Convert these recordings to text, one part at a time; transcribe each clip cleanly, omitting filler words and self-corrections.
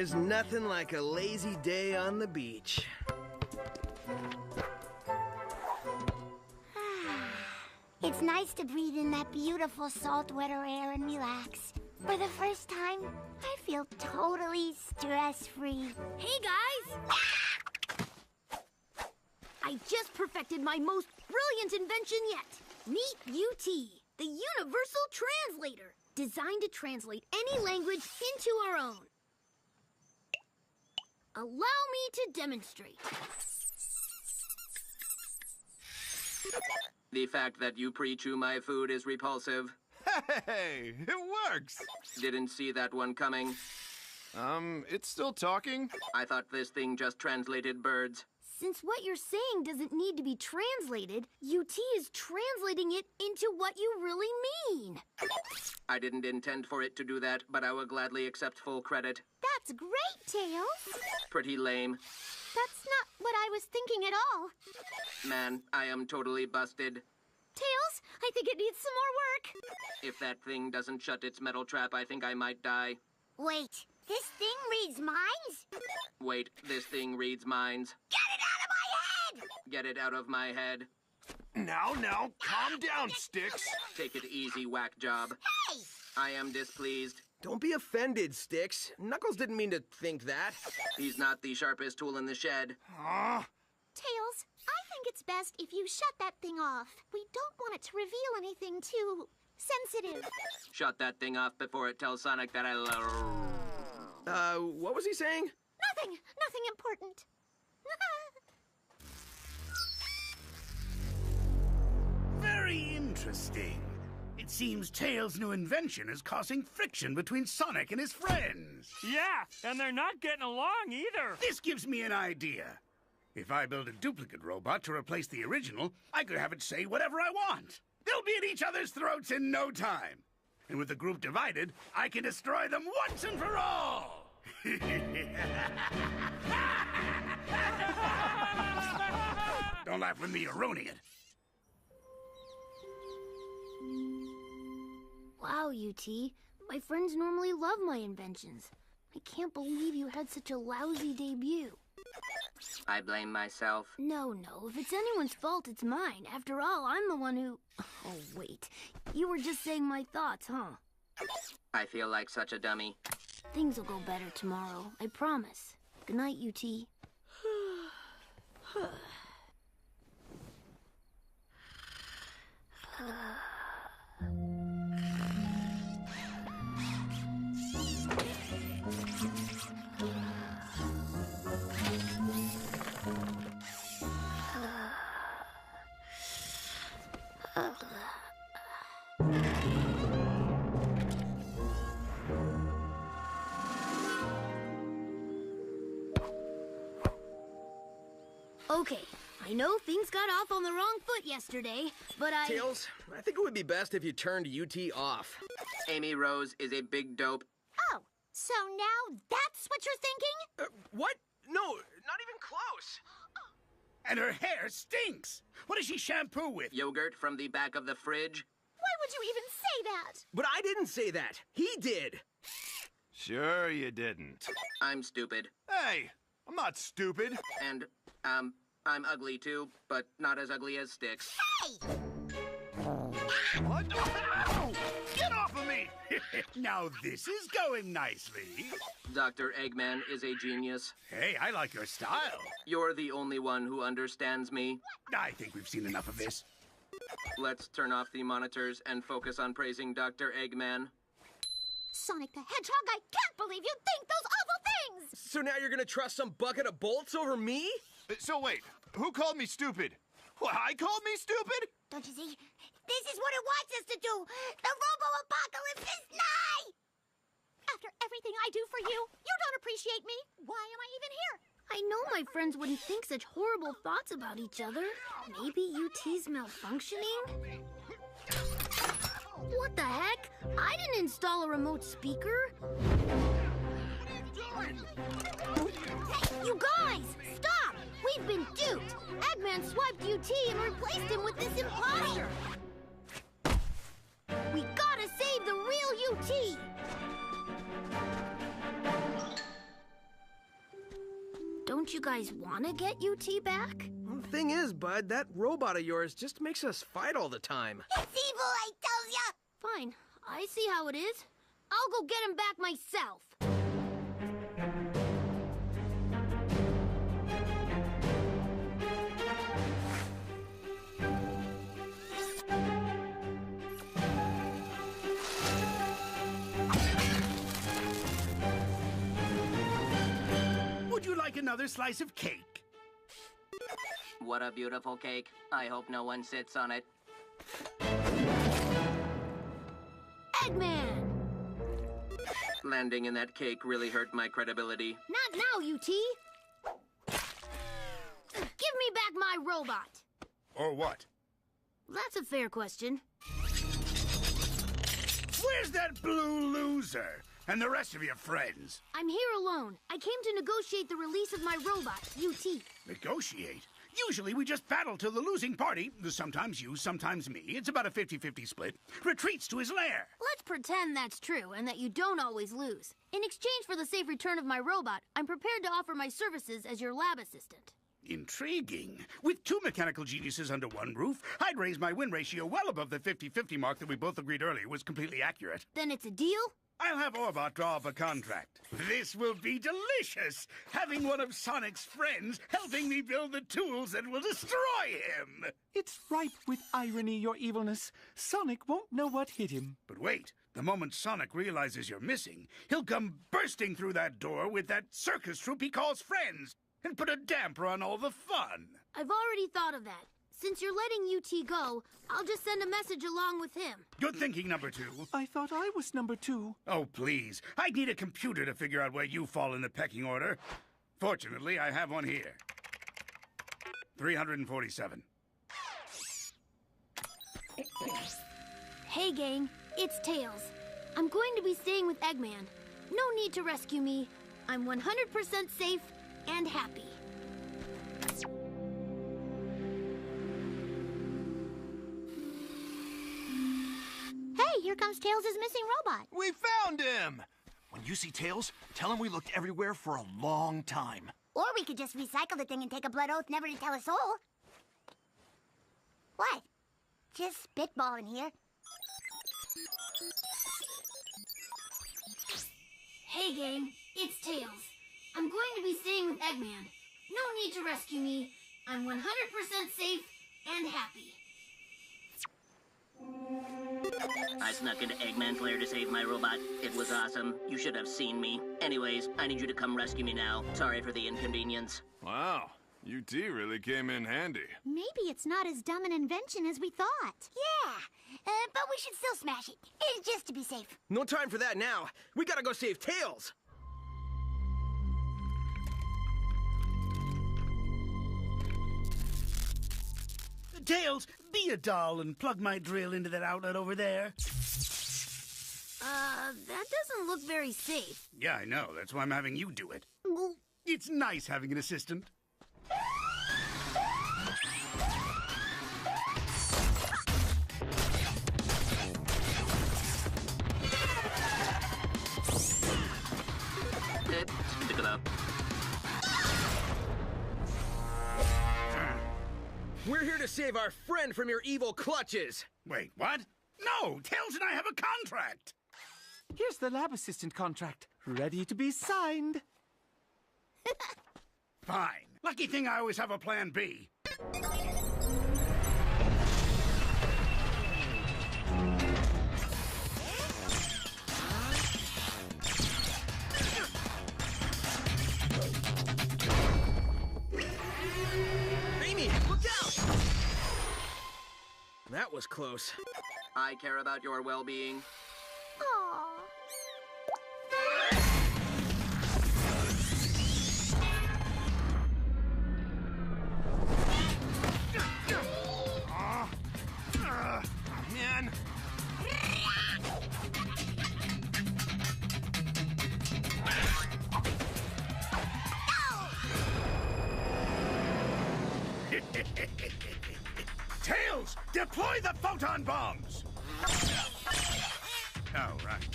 There's nothing like a lazy day on the beach. It's nice to breathe in that beautiful saltwater air and relax. For the first time, I feel totally stress-free. Hey, guys! I just perfected my most brilliant invention yet. Meet UT, the Universal Translator, designed to translate any language into our own. Allow me to demonstrate. The fact that you pre-chew my food is repulsive. Hey, it works! Didn't see that one coming. It's still talking? I thought this thing just translated birds. Since what you're saying doesn't need to be translated, UT is translating it into what you really mean. I didn't intend for it to do that, but I will gladly accept full credit. That's great, Tails. Pretty lame. That's not what I was thinking at all. Man, I am totally busted. Tails, I think it needs some more work. If that thing doesn't shut its metal trap, I think I might die. Wait, this thing reads minds? Wait, this thing reads minds. Get it out of my head! Get it out of my head. Now, calm down, Sticks. Take it easy, whack job. Hey! I am displeased. Don't be offended, Sticks. Knuckles didn't mean to think that. He's not the sharpest tool in the shed. Tails, I think it's best if you shut that thing off. We don't want it to reveal anything too sensitive. Shut that thing off before it tells Sonic that I love. What was he saying? Nothing important. Very interesting. It seems Tails' new invention is causing friction between Sonic and his friends. Yeah, and they're not getting along either. This gives me an idea. If I build a duplicate robot to replace the original, I could have it say whatever I want. They'll be at each other's throats in no time. And with the group divided, I can destroy them once and for all! Don't laugh with me, you're ruining it. Wow, UT. My friends normally love my inventions. I can't believe you had such a lousy debut. I blame myself. No, if it's anyone's fault, it's mine. After all, I'm the one who... Oh, wait. You were just saying my thoughts, huh? I feel like such a dummy. Things will go better tomorrow, I promise. Good night, UT. Okay, I know things got off on the wrong foot yesterday, but Tails, I think it would be best if you turned UT off. Amy Rose is a big dope. Oh, so now that's what you're thinking? What? No, not even close. And her hair stinks! What does she shampoo with? Yogurt from the back of the fridge. Why would you even say that? But I didn't say that. He did. Sure you didn't. I'm stupid. Hey, I'm not stupid. And, I'm ugly too, but not as ugly as Sticks. Hey! What? Ow! Get off of me! Now this is going nicely. Dr. Eggman is a genius. Hey, I like your style. You're the only one who understands me. I think we've seen enough of this. Let's turn off the monitors and focus on praising Dr. Eggman. Sonic the Hedgehog, I can't believe you think those awful things! So now you're gonna trust some bucket of bolts over me? So wait, who called me stupid? What, I called me stupid? Don't you see? This is what it wants us to do! The Robo-Apocalypse is nigh! After everything I do for you, you don't appreciate me. Why am I even here? I know my friends wouldn't think such horrible thoughts about each other. Maybe UT's malfunctioning? What the heck? I didn't install a remote speaker. Hey, you guys! Stop! We've been duped! Eggman swiped UT and replaced him with this imposter! We gotta save the real UT! Don't you guys want to get UT back? The thing is, Bud, that robot of yours just makes us fight all the time. It's evil, I tell ya! Fine, I see how it is. I'll go get him back myself. Would you like another slice of cake? What a beautiful cake. I hope no one sits on it. Eggman! Landing in that cake really hurt my credibility. Not now, UT! Give me back my robot! Or what? That's a fair question. Where's that blue loser? And the rest of your friends? I'm here alone. I came to negotiate the release of my robot, UT. Negotiate? Usually we just battle till the losing party, sometimes you, sometimes me, it's about a 50-50 split, retreats to his lair. Let's pretend that's true and that you don't always lose. In exchange for the safe return of my robot, I'm prepared to offer my services as your lab assistant. Intriguing. With two mechanical geniuses under one roof, I'd raise my win ratio well above the 50-50 mark that we both agreed earlier was completely accurate. Then it's a deal? I'll have Orbot draw up a contract. This will be delicious! Having one of Sonic's friends helping me build the tools that will destroy him! It's ripe with irony, your evilness. Sonic won't know what hit him. But wait, the moment Sonic realizes you're missing, he'll come bursting through that door with that circus troupe he calls friends and put a damper on all the fun. I've already thought of that. Since you're letting UT go, I'll just send a message along with him. Good thinking, number two. I thought I was number 2. Oh, please. I need a computer to figure out where you fall in the pecking order. Fortunately, I have one here. 347. Hey, gang. It's Tails. I'm going to be staying with Eggman. No need to rescue me. I'm 100% safe and happy. Hey, here comes Tails' missing robot. We found him! When you see Tails, tell him we looked everywhere for a long time. Or we could just recycle the thing and take a blood oath never to tell a soul. What? Just spitballing here. Hey, gang. It's Tails. I'm going to be staying with Eggman. No need to rescue me. I'm 100% safe and happy. I snuck into Eggman's lair to save my robot. It was awesome. You should have seen me. Anyways, I need you to come rescue me now. Sorry for the inconvenience. Wow, UT really came in handy. Maybe it's not as dumb an invention as we thought. Yeah, but we should still smash it. It's just to be safe. No time for that now. We gotta go save Tails. Tails, be a doll and plug my drill into that outlet over there. That doesn't look very safe. Yeah, I know. That's why I'm having you do it. Well, It's nice having an assistant. Pick it up. We're here to save our friend from your evil clutches. Wait, what? No, Tails and I have a contract. Here's the lab assistant contract, ready to be signed. Fine. Lucky thing I always have a plan B. Amy, look out! That was close. I care about your well-being. aww. Man. Tails, deploy the photon bombs! Oh, right.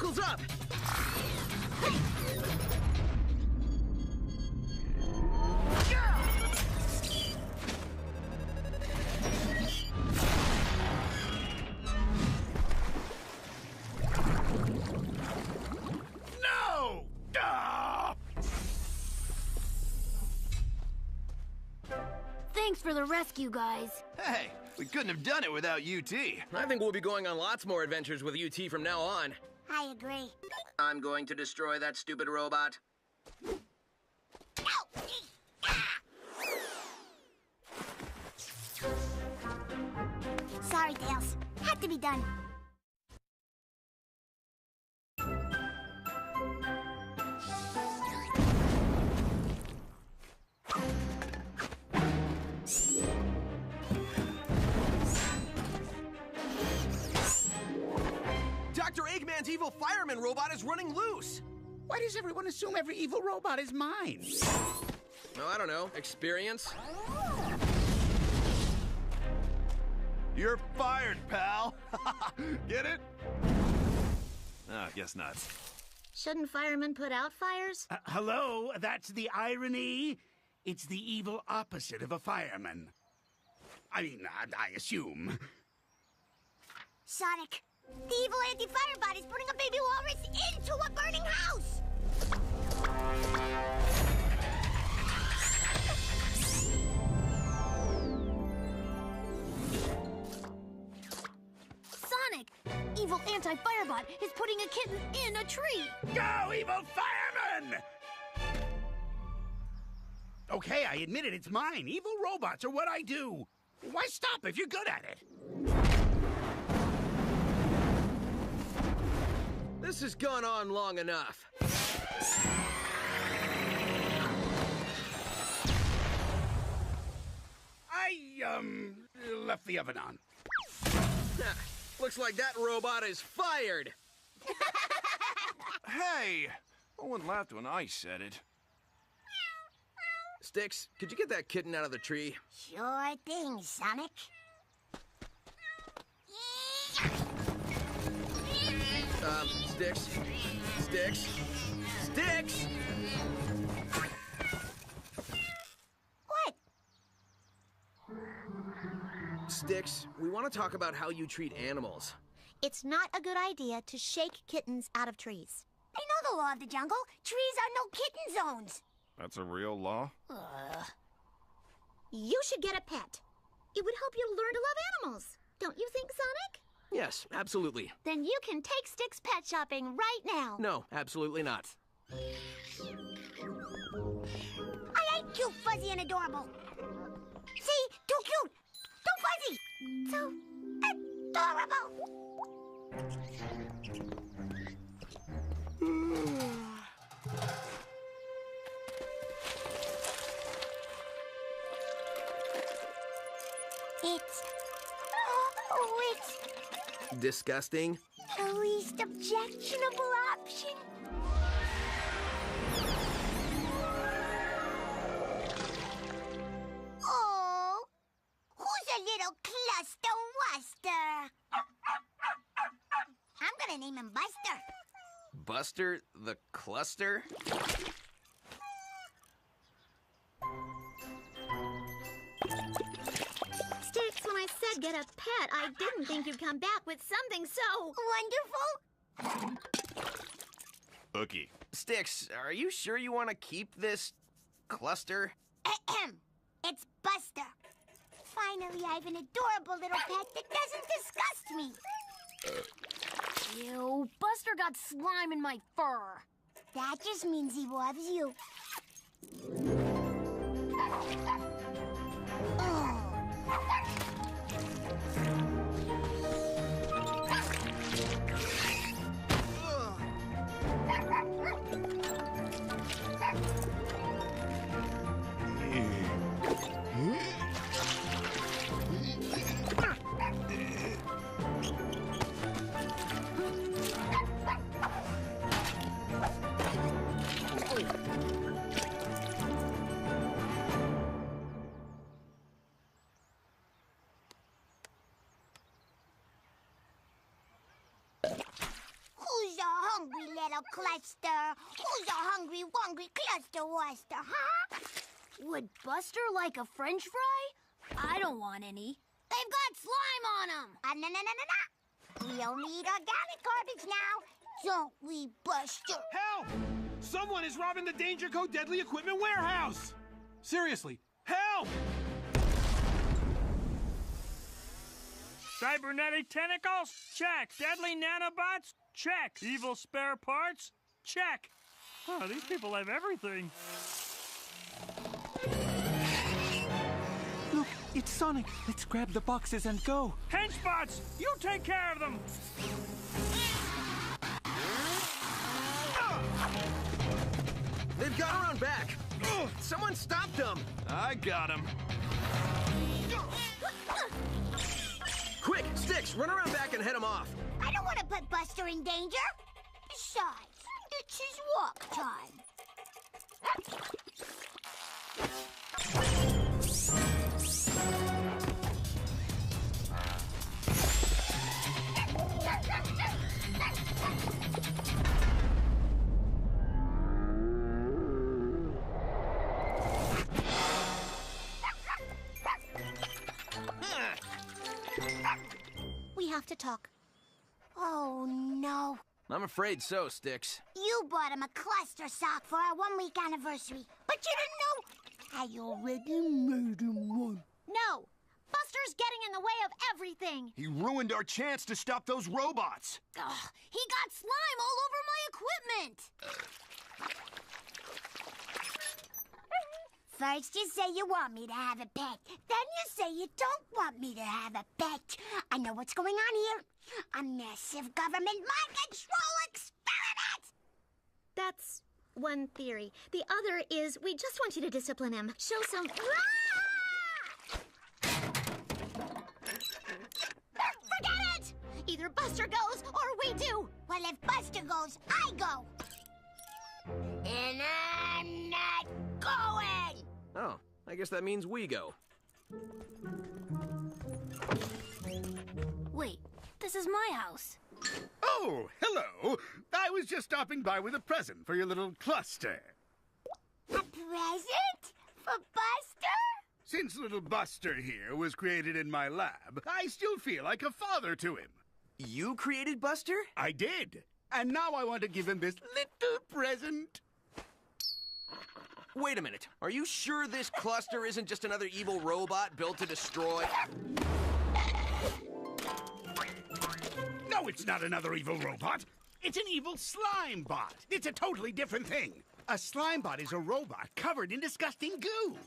Buckles up! No! Ah! Thanks for the rescue, guys. Hey, we couldn't have done it without UT. I think we'll be going on lots more adventures with UT from now on. I agree. I'm going to destroy that stupid robot. Ow! Ah! Sorry, Tails. Had to be done. Dr. Eggman's evil fireman robot is running loose! Why does everyone assume every evil robot is mine? Oh, I don't know. Experience? You're fired, pal. Get it? I guess not. Shouldn't firemen put out fires? Hello, that's the irony. It's the evil opposite of a fireman. I mean, I assume. Sonic, the evil anti-firebot is putting a baby walrus into a burning house! Sonic! Evil anti-firebot is putting a kitten in a tree! Go, evil fireman! Okay, I admit it, it's mine. Evil robots are what I do. Why stop if you're good at it? This has gone on long enough. I, left the oven on. Looks like that robot is fired! Hey! No one laughed when I said it. Sticks, could you get that kitten out of the tree? Sure thing, Sonic. Sticks? Sticks? Sticks! What? Sticks, we want to talk about how you treat animals. It's not a good idea to shake kittens out of trees. They know the law of the jungle. Trees are no kitten zones. That's a real law? You should get a pet. It would help you learn to love animals. Don't you think, Sonic? Yes, absolutely. Then you can take Sticks pet shopping right now. No, absolutely not. I ain't cute, fuzzy, and adorable. See? Too cute. Too fuzzy. So adorable. It's Disgusting? the least objectionable option. Oh, who's a little cluster wuster? I'm gonna name him Buster. Buster the Cluster? Sticks, when I said get a pet, I didn't think you'd come back with something so wonderful. Hooky. Sticks, are you sure you want to keep this cluster? Ahem. It's Buster. Finally, I have an adorable little pet that doesn't disgust me. Ew, Buster got slime in my fur. That just means he loves you. Cluster. Who's a hungry, wongry Cluster Wuster, huh? Would Buster like a french fry? I don't want any. They've got slime on them. No. We only eat organic garbage now, don't we, Buster? Help! Someone is robbing the Danger Code Deadly Equipment warehouse! Seriously, help! Cybernetic tentacles? Check. Deadly nanobots? Check. Evil spare parts? Check. Oh, these people have everything. Look, it's Sonic. Let's grab the boxes and go. Henchbots, you take care of them. They've got around back. Ugh, someone stopped them. I got him. Quick, Sticks, run around back and head them off. I don't want to put Buster in danger. Besides, it's his walk time. We have to talk. Oh, no. I'm afraid so, Sticks. You bought him a cluster sock for our 1-week anniversary, but you didn't know I already made him one. No. Buster's getting in the way of everything. He ruined our chance to stop those robots. Ugh, he got slime all over my equipment. First you say you want me to have a pet, then you say you don't want me to have a pet. I know what's going on here. A massive government mind control experiment! That's one theory. The other is we just want you to discipline him. Show some... Forget it! Either Buster goes or we do. Well, if Buster goes, I go. And I'm not going! Oh, I guess that means we go. Wait, this is my house. Oh, hello. I was just stopping by with a present for your little cluster. A present? For Buster? Since little Buster here was created in my lab, I still feel like a father to him. You created Buster? I did. And now I want to give him this little present. Wait a minute. Are you sure this cluster isn't just another evil robot built to destroy? No, it's not another evil robot. It's an evil slime bot. It's a totally different thing. A slime bot is a robot covered in disgusting goo.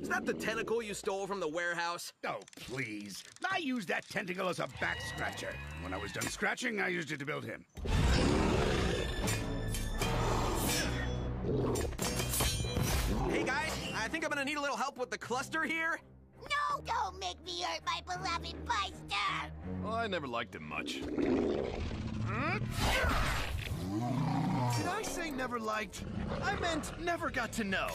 Is that the tentacle you stole from the warehouse? Oh, please. I used that tentacle as a back scratcher. When I was done scratching, I used it to build him. Hey guys, I think I'm gonna need a little help with the cluster here. No, don't make me hurt my beloved Buster! Well, I never liked him much. Did I say never liked? I meant never got to know.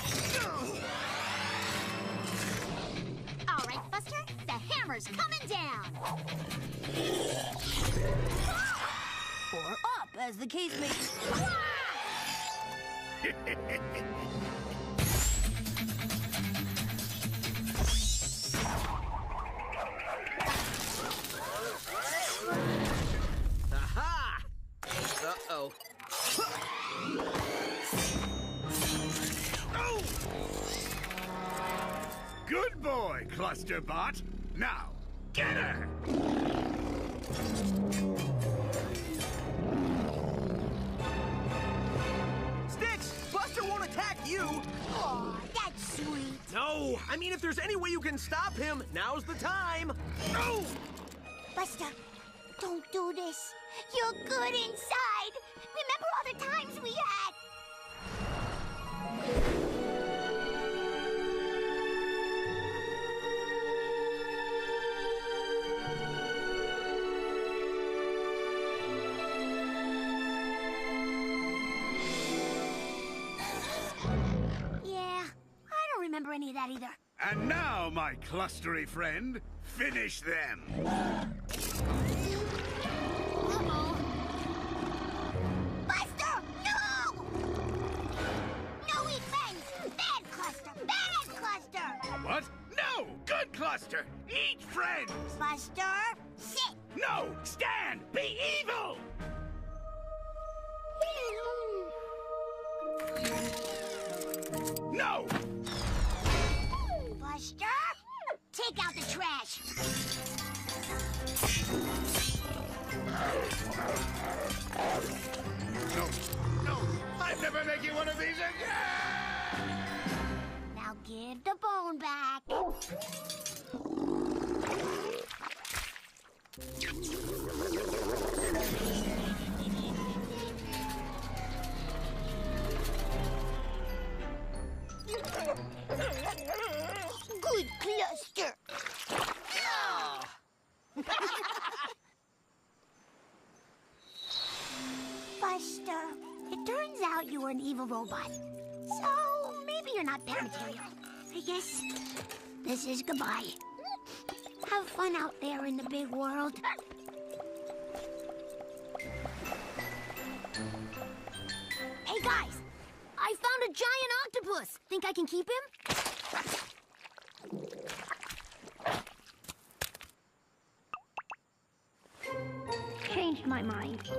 All right, Buster, the hammer's coming down. Or up, as the case may be. Aha! Uh-oh. Oh! Good boy, Clusterbot. Now, get her! Sticks! Buster won't attack you! Aw, that's sweet. No! I mean, if there's any way you can stop him, now's the time! No! Buster, don't do this. You're good inside. Remember all the times we had? that either. And now, my clustery friend, finish them. Uh-oh. Buster, no! No eat friends! Bad cluster! Bad cluster! What? No! Good cluster! Eat friends! Buster, sit! No! Stand! Be evil! No! Buster, take out the trash. No! No! I'm never making one of these again! Now give the bone back. Good cluster. Buster, it turns out you were an evil robot. So maybe you're not pet material. I guess this is goodbye. Have fun out there in the big world. Hey, guys! I found a giant octopus! Think I can keep him? Changed my mind.